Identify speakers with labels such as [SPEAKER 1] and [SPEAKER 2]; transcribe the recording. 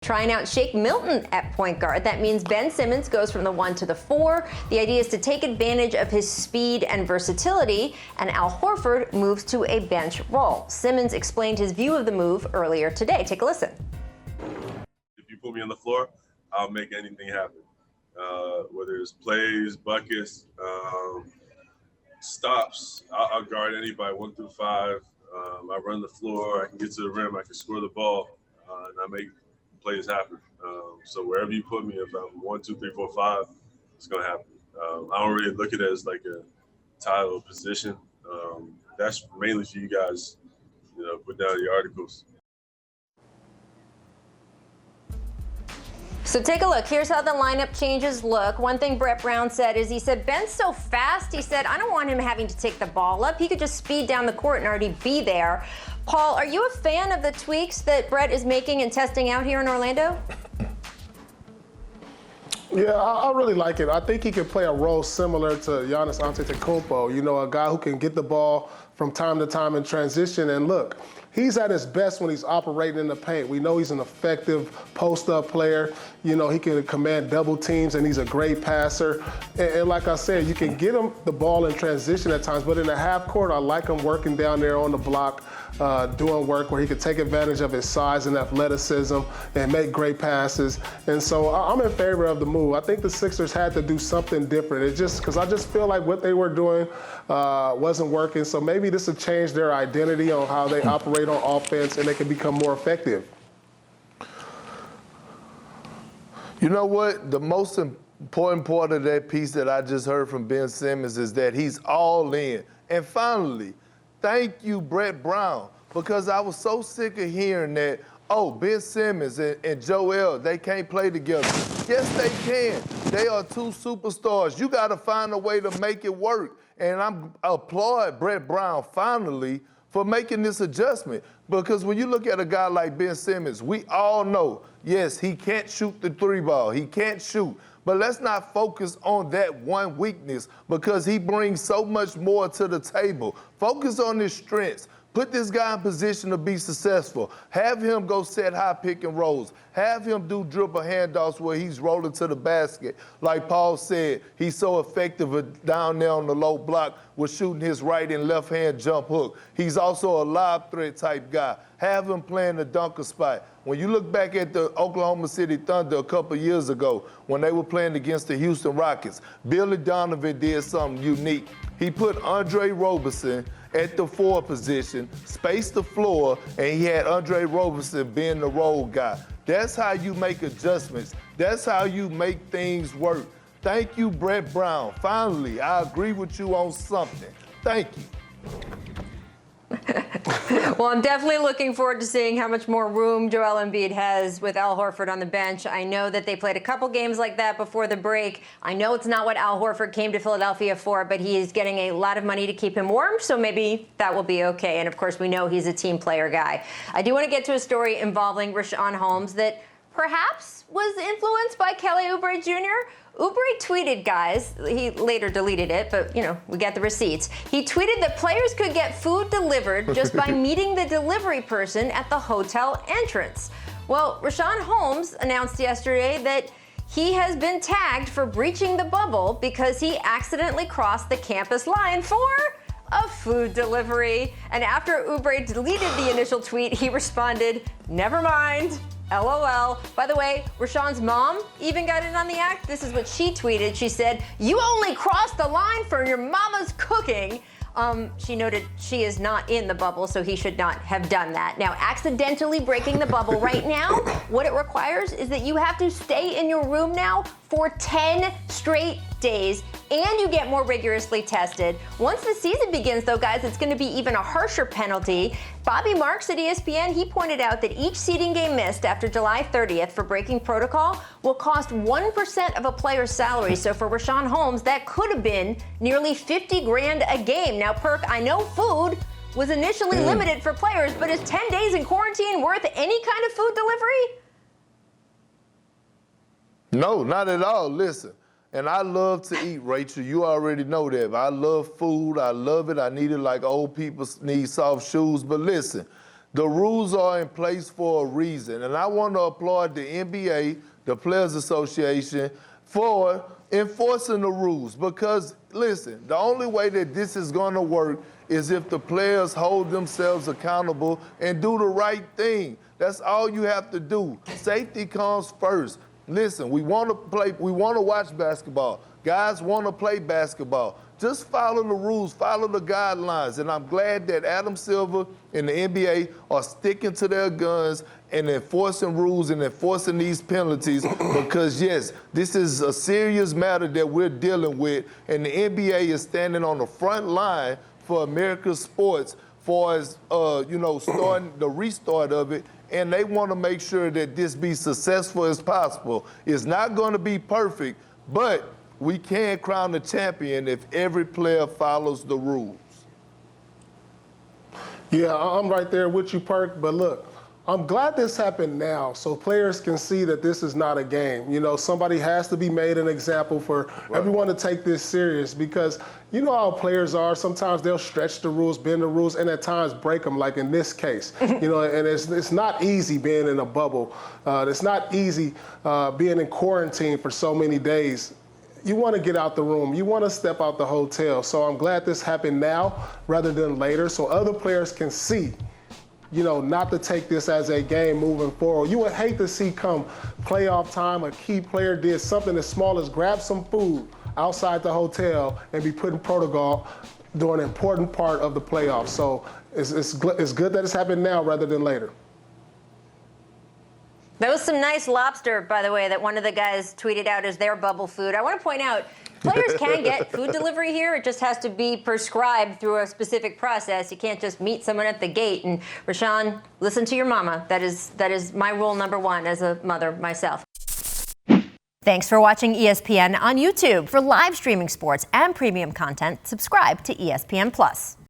[SPEAKER 1] Trying out Shake Milton at point guard. That means Ben Simmons goes from the 1 to the 4. The idea is to take advantage of his speed and versatility, and Al Horford moves to a bench role. Simmons explained his view of the move earlier today. Take a listen.
[SPEAKER 2] If you put me on the floor, I'll make anything happen. Whether it's plays, buckets, stops, I'll guard anybody 1 through 5. I run the floor, I can get to the rim, I can score the ball, and I make plays happen. So wherever you put me, if I'm 1, 2, 3, 4, 5, it's gonna happen. I don't really look at it as like a title position. That's mainly for you guys, put down your articles.
[SPEAKER 1] So take a look. Here's how the lineup changes look. One thing Brett Brown said is, he said, Ben's so fast, he said, I don't want him having to take the ball up. He could just speed down the court and already be there. Paul, are you a fan of the tweaks that Brett is making and testing out here in Orlando?
[SPEAKER 3] Yeah, I really like it. I think he can play a role similar to Giannis Antetokounmpo, a guy who can get the ball from time to time in transition. And look, he's at his best when he's operating in the paint. We know he's an effective post-up player. He can command double teams, and he's a great passer. And like I said, you can get him the ball in transition at times, but in the half court, I like him working down there on the block, doing work where he can take advantage of his size and athleticism and make great passes. And so I'm in favor of the move. I think the Sixers had to do something different. Because I just feel like what they were doing wasn't working. So maybe this will change their identity on how they operate on offense, and they can become more effective.
[SPEAKER 4] You know what? The most important part of that piece that I just heard from Ben Simmons is that he's all in. And finally, thank you, Brett Brown, because I was so sick of hearing that, Ben Simmons and Joel, they can't play together. Yes, they can. They are two superstars. You got to find a way to make it work. And I applaud Brett Brown, finally, for making this adjustment. Because when you look at a guy like Ben Simmons, we all know, yes, he can't shoot the 3 ball. He can't shoot. But let's not focus on that one weakness, because he brings so much more to the table. Focus on his strengths. Put this guy in position to be successful. Have him go set high pick and rolls. Have him do dribble handoffs where he's rolling to the basket. Like Paul said, he's so effective down there on the low block with shooting his right and left hand jump hook. He's also a lob threat type guy. Have him playing the dunker spot. When you look back at the Oklahoma City Thunder a couple years ago when they were playing against the Houston Rockets, Billy Donovan did something unique. He put Andre Roberson at the 4 position, spaced the floor, and he had Andre Roberson being the role guy. That's how you make adjustments. That's how you make things work. Thank you, Brett Brown. Finally, I agree with you on something. Thank you.
[SPEAKER 1] Well, I'm definitely looking forward to seeing how much more room Joel Embiid has with Al Horford on the bench. I know that they played a couple games like that before the break. I know it's not what Al Horford came to Philadelphia for, but he is getting a lot of money to keep him warm, so maybe that will be okay. And, of course, we know he's a team player guy. I do want to get to a story involving Richuan Holmes that perhaps was influenced by Kelly Oubre Jr. Oubre tweeted, guys, he later deleted it, but, we got the receipts. He tweeted that players could get food delivered just by meeting the delivery person at the hotel entrance. Well, Richuan Holmes announced yesterday that he has been tagged for breaching the bubble because he accidentally crossed the campus line for a food delivery. And after Oubre deleted the initial tweet, he responded, "Never mind. LOL." By the way, Rashawn's mom even got in on the act. This is what she tweeted. She said, "You only crossed the line for your mama's cooking." She noted she is not in the bubble, so he should not have done that. Now, accidentally breaking the bubble right now, what it requires is that you have to stay in your room now for 10 straight days, and you get more rigorously tested. Once the season begins, though, guys, it's going to be even a harsher penalty. Bobby Marks at ESPN, he pointed out that each seeding game missed after July 30th for breaking protocol will cost 1% of a player's salary. So for Richuan Holmes, that could have been nearly $50,000 a game. Now, Perk, I know food was initially limited for players, but is 10 days in quarantine worth any kind of food delivery?
[SPEAKER 4] No, not at all. Listen, and I love to eat, Rachel. You already know that. I love food. I love it. I need it like old people need soft shoes. But listen, The rules are in place for a reason, and I want to applaud the NBA, the Players Association, for enforcing the rules because, listen, the only way that this is going to work is if the players hold themselves accountable and do the right thing. That's all you have to do. Safety comes first. Listen, we want to watch basketball. Guys want to play basketball. Just follow the rules, follow the guidelines. And I'm glad that Adam Silver and the NBA are sticking to their guns and enforcing rules and enforcing these penalties because, yes, this is a serious matter that we're dealing with, and the NBA is standing on the front line for America's sports for as, starting the restart of it, and they want to make sure that this be successful as possible. It's not going to be perfect, but we can crown the champion if every player follows the rules.
[SPEAKER 3] Yeah, I'm right there with you, Perk. But look, I'm glad this happened now so players can see that this is not a game. You know, somebody has to be made an example for everyone to take this serious because you know how players are. Sometimes they'll stretch the rules, bend the rules, and at times break them, like in this case. You know, and it's not easy being in a bubble. It's not easy being in quarantine for so many days. You want to get out the room. You want to step out the hotel. So I'm glad this happened now rather than later so other players can see, you know, not to take this as a game moving forward. You would hate to see come playoff time a key player did something as small as grab some food outside the hotel and be put in protocol during an important part of the playoffs. So it's good that it's happened now rather than later.
[SPEAKER 1] That was some nice lobster, by the way, that one of the guys tweeted out as their bubble food. I want to point out, players can get food delivery here. It just has to be prescribed through a specific process. You can't just meet someone at the gate. And Richuan, listen to your mama. That is my rule number one as a mother myself.
[SPEAKER 5] Thanks for watching ESPN on YouTube. For live streaming sports and premium content, subscribe to ESPN+.